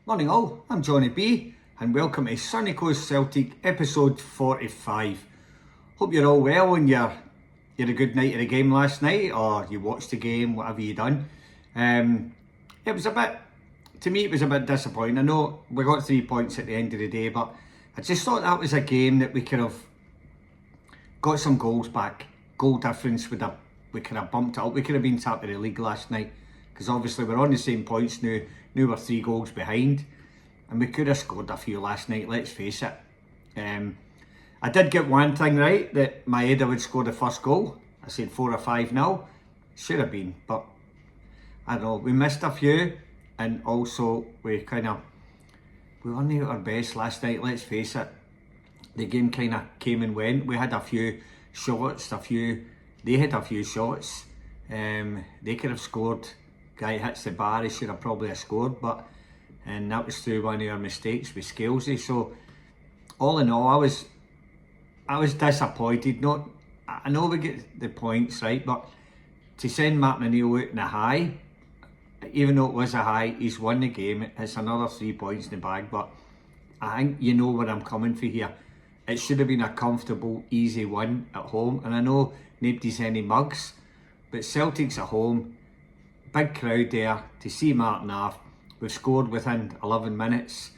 Morning all, I'm Johnny B and welcome to Sunny Coast Celtic episode 45. Hope you're all well and you had a good night of the game last night, or you watched the game, whatever you done. It was a bit disappointing. I know we got 3 points at the end of the day, but I just thought that was a game that we could have got some goals back. Goal difference we could have bumped it up. We could have been top of the league last night, because obviously we're on the same points now. Now we're 3 goals behind, and we could have scored a few last night, let's face it. I did get one thing right, that Maeda would score the first goal. I said 4 or 5-0. Should have been, but I don't know, we missed a few, and also we weren't at our best last night, let's face it. The game kind of came and went. We had a few shots, they had a few shots. They could have scored. Guy hits the bar, he should have probably scored, and that was through one of our mistakes with Scalesy. So all in all, I was disappointed. I know we get the points right, but to send Martin O'Neill out in a high, even though it was a high, he's won the game. It's another 3 points in the bag, but I think you know where I'm coming for here. It should have been a comfortable, easy win at home, and I know nobody's any mugs, but Celtic's at home. Big crowd there to see Martin off. We've scored within 11 minutes,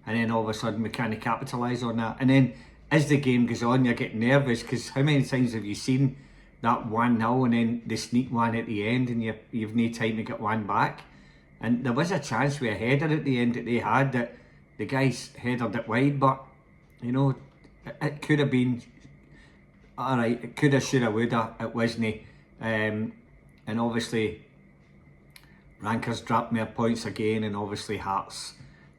and then all of a sudden we can't capitalise on that. And then as the game goes on, you get nervous, because how many times have you seen that 1-0 and then they sneak one at the end and you've no time to get one back? And there was a chance with a header at the end that they had, that the guys headed it wide, but you know, it could have been alright. It could have, should have, would have. It wasn't. And obviously Rankers dropped more points again, and obviously Hearts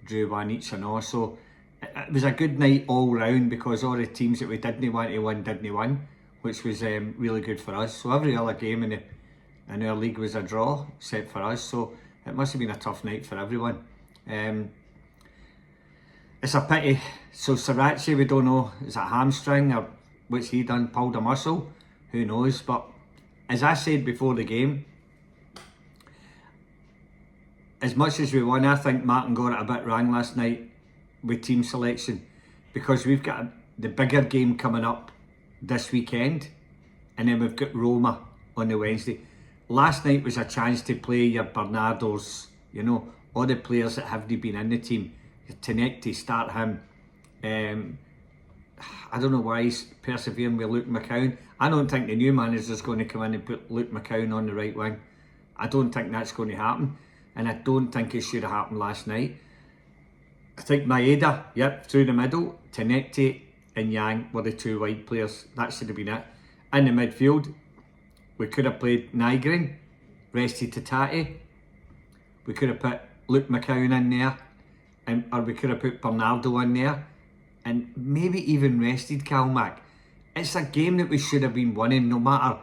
drew one each and all. So it was a good night all round, because all the teams that we didn't want to win didn't win, which was really good for us. So every other game in our league was a draw, except for us. So it must have been a tough night for everyone. It's a pity. So Sriracha, we don't know, is it a hamstring or what's he done? Pulled a muscle? Who knows? But as I said before the game, as much as we won, I think Martin got it a bit wrong last night with team selection, because we've got the bigger game coming up this weekend, and then we've got Roma on the Wednesday. Last night was a chance to play your Bernardos, you know, all the players that haven't been in the team. To start him. I don't know why he's persevering with Luke McCown. I don't think the new manager's going to come in and put Luke McCown on the right wing. I don't think that's going to happen, and I don't think it should have happened last night. I think Maeda, yep, through the middle, Tenecti and Yang were the 2 wide players. That should have been it. In the midfield, we could have played Nygren, rested Tatati. We could have put Luke McCown in there, or we could have put Bernardo in there, and maybe even rested Calmac. It's a game that we should have been winning, no matter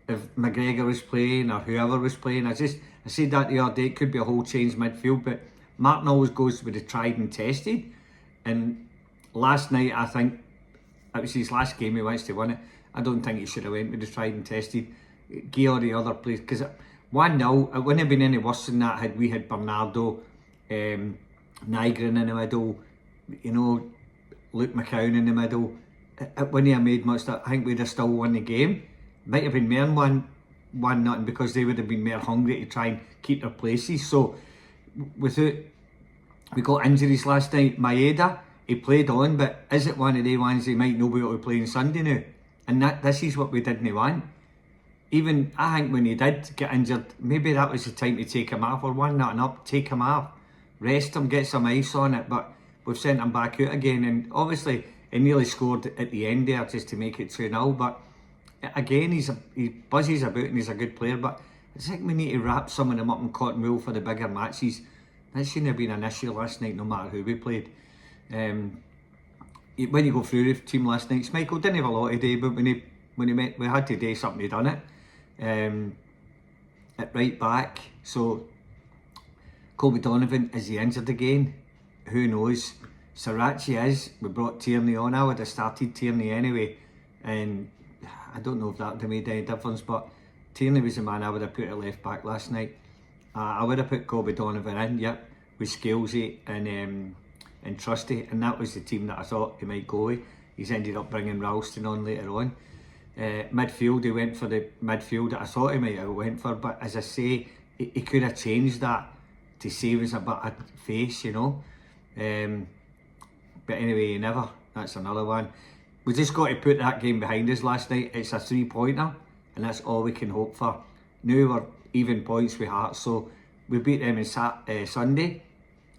if McGregor was playing or whoever was playing. I said that the other day, it could be a whole change midfield, but Martin always goes with the tried and tested. And last night, I think it was his last game, he wants to win it. I don't think he should have went with the tried and tested. Give all the other players, because 1-0, it wouldn't have been any worse than that had we had Bernardo, Nygren in the middle, you know, Luke McCown in the middle. It wouldn't have made much. I think we'd have still won the game. Might have been more than 1-0, because they would have been more hungry to try and keep their places. So we got injuries last night. Maeda, he played on, but is it one of the ones he might not be able to play on Sunday now? And this is what we didn't want. Even I think when he did get injured, maybe that was the time to take him off, or 1-0 up, take him off, rest him, get some ice on it. But we've sent him back out again, and obviously he nearly scored at the end there just to make it 2-0. But again, he buzzes about and he's a good player, but I think we need to wrap some of them up in cotton wool for the bigger matches. That shouldn't have been an issue last night, no matter who we played. When you go through the team last night, Michael didn't have a lot today, but when he met, we had to do something, he done it. At right back, so Colby Donovan, is he injured again? Who knows? Sriracha is. We brought Tierney on. I would have started Tierney anyway, and I don't know if that would have made any difference, but Tierney was the man I would have put at left back last night. I would have put Colby Donovan in, yep. with Scalesy and Trusty, and that was the team that I thought he might go with. He's ended up bringing Ralston on later on. Midfield, he went for the midfield that I thought he might have went for, but as I say, he could have changed that to save us a bit of face, you know. But anyway, he never. That's another one. We just got to put that game behind us last night. It's a 3-pointer, and that's all we can hope for. Now we're even points with Hearts, so we beat them on Sunday,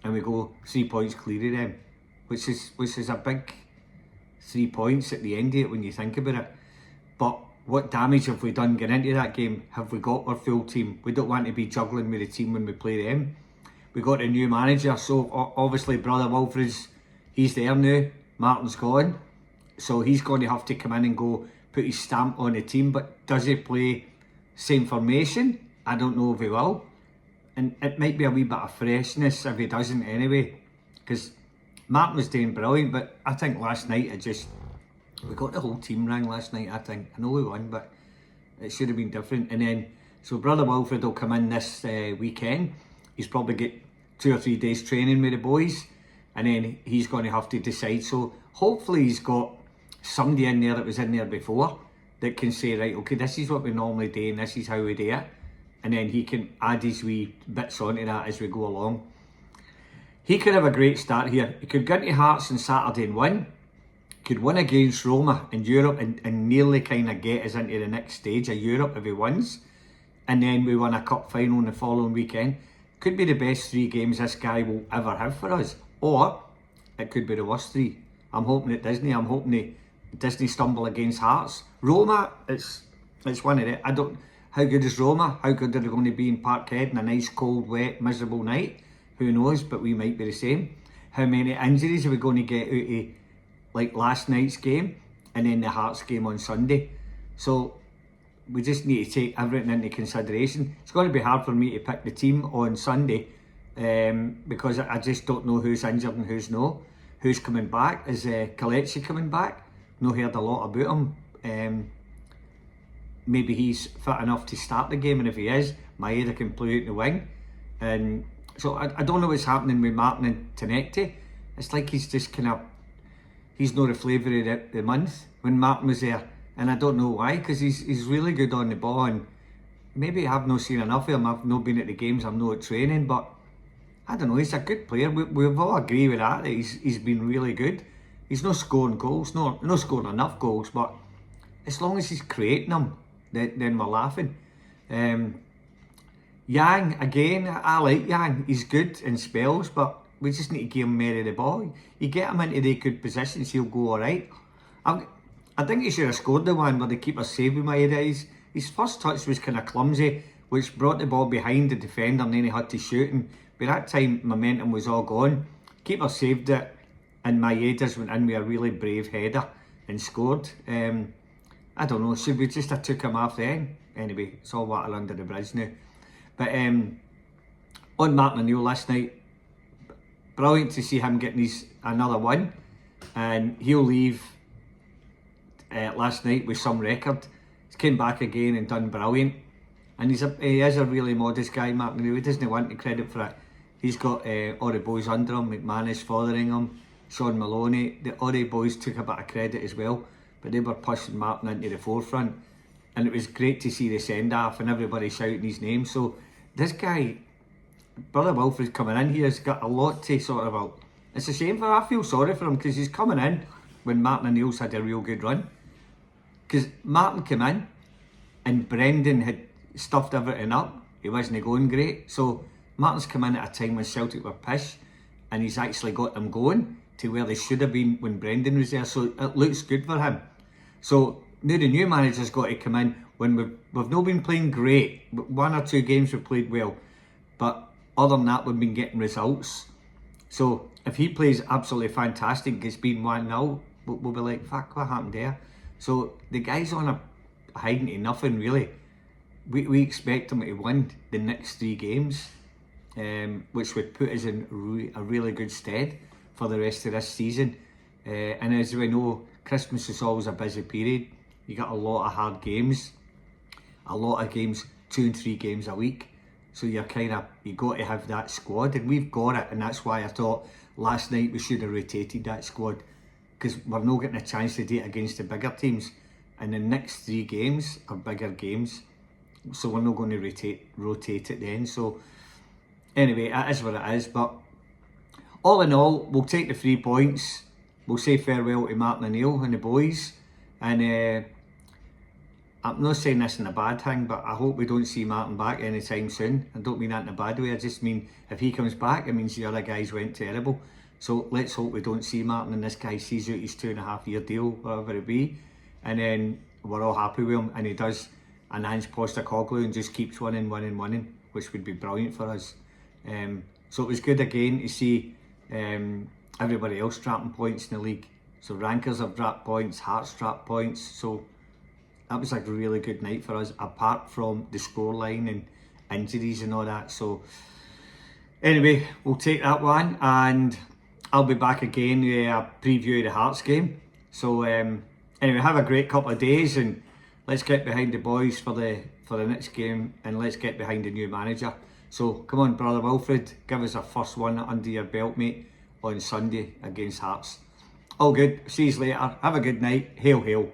and we go 3 points clear of them, which is a big 3 points at the end of it when you think about it. But what damage have we done getting into that game? Have we got our full team? We don't want to be juggling with the team when we play them. We got a new manager, so obviously Brother Wilfred's, he's there now. Martin's gone, so he's going to have to come in and go put his stamp on the team. But does he play same formation? I don't know if he will, and it might be a wee bit of freshness if he doesn't anyway, because Martin was doing brilliant. But I think last night we got the whole team wrong last night. I know we won, but it should have been different. And then so Brother Wilfred will come in this weekend. He's probably get 2 or 3 days training with the boys, and then he's going to have to decide. So hopefully he's got somebody in there that was in there before that can say, right, okay, this is what we normally do and this is how we do it, and then he can add his wee bits onto that as we go along. He could have a great start here. He could go into Hearts on Saturday and win, could win against Roma in Europe and nearly kind of get us into the next stage of Europe if he wins, and then we win a cup final on the following weekend. Could be the best 3 games this guy will ever have for us, or it could be the worst 3. I'm hoping it Disney. I'm hoping Disney stumble against Hearts. Roma, it's one of the. I don't. How good is Roma? How good are they going to be in Parkhead in a nice, cold, wet, miserable night? Who knows? But we might be the same. How many injuries are we going to get out of like last night's game and then the Hearts game on Sunday? So we just need to take everything into consideration. It's going to be hard for me to pick the team on Sunday because I just don't know who's injured and who's no. Who's coming back? Is Kalechi coming back? No heard a lot about him. Maybe he's fit enough to start the game, and if he is, Maeda can play out the wing. And so I don't know what's happening with Martin and Tenecti. It's like he's just kind of, he's not the flavour of the month when Martin was there. And I don't know why, because he's really good on the ball, and maybe I've not seen enough of him. I've not been at the games, I'm not at training, but I don't know, he's a good player. We've all agreed with that he's been really good. He's not scoring goals, not scoring enough goals, but as long as he's creating them, then we're laughing. Yang, again, I like Yang. He's good in spells, but we just need to give him more of the ball. You get him into the good positions, he'll go alright. I think he should have scored the one where the keeper saved him. His first touch was kind of clumsy, which brought the ball behind the defender, and then he had to shoot. And by that time, momentum was all gone. Keeper saved it, and Maeda's went in with a really brave header and scored. I don't know, should we just have took him off then? Anyway, it's all water under the bridge now. But on Martin O'Neill last night, brilliant to see him getting another one, and he'll leave last night with some record. He's came back again and done brilliant, and he is a really modest guy, Martin O'Neill. He doesn't want the credit for it. He's got all the boys under him, McManus fathering him, Sean Maloney. All the boys took a bit of credit as well, but they were pushing Martin into the forefront, and it was great to see the send-off and everybody shouting his name. So this guy, Brother Wilfred's coming in here, has got a lot to sort of it's a shame I feel sorry for him, because he's coming in when Martin O'Neill's had a real good run. Because Martin came in and Brendan had stuffed everything up. He wasn't going great. So Martin's come in at a time when Celtic were pish, and he's actually got them going to where they should have been when Brendan was there. So it looks good for him. So now the new manager's got to come in when we've not been playing great. 1 or 2 games we've played well, but other than that we've been getting results. So if he plays absolutely fantastic, it's been 1-0, we'll be like, fuck, what happened there? So the guy's on a hiding to nothing really. We expect him to win the next 3 games, which would put us in a really good stead for the rest of this season. And as we know, Christmas is always a busy period. You got a lot of hard games, a lot of games, 2 and 3 games a week. So you got to have that squad, and we've got it, and that's why I thought last night we should have rotated that squad, because we're not getting a chance to do it against the bigger teams, and the next 3 games are bigger games, so we're not going to rotate it then. So anyway, it is what it is, but all in all, we'll take the 3 points. We'll say farewell to Martin O'Neill and the boys, and I'm not saying this in a bad thing, but I hope we don't see Martin back anytime soon. I don't mean that in a bad way, I just mean if he comes back, it means the other guys went terrible. So let's hope we don't see Martin and this guy sees out his 2.5 year deal, whatever it be, and then we're all happy with him, and he does an Ange Postecoglou and just keeps winning, which would be brilliant for us. So it was good again to see everybody else dropping points in the league. So Rankers have dropped points, Hearts dropped points, so that was like a really good night for us, apart from the scoreline and injuries and all that. So anyway, we'll take that one, and I'll be back again with a preview of the Hearts game. So anyway, have a great couple of days, and let's get behind the boys for the next game, and let's get behind the new manager. So come on, brother Wilfred, give us a first one under your belt, mate, on Sunday against Hearts. All good. See you later. Have a good night. Hail, hail.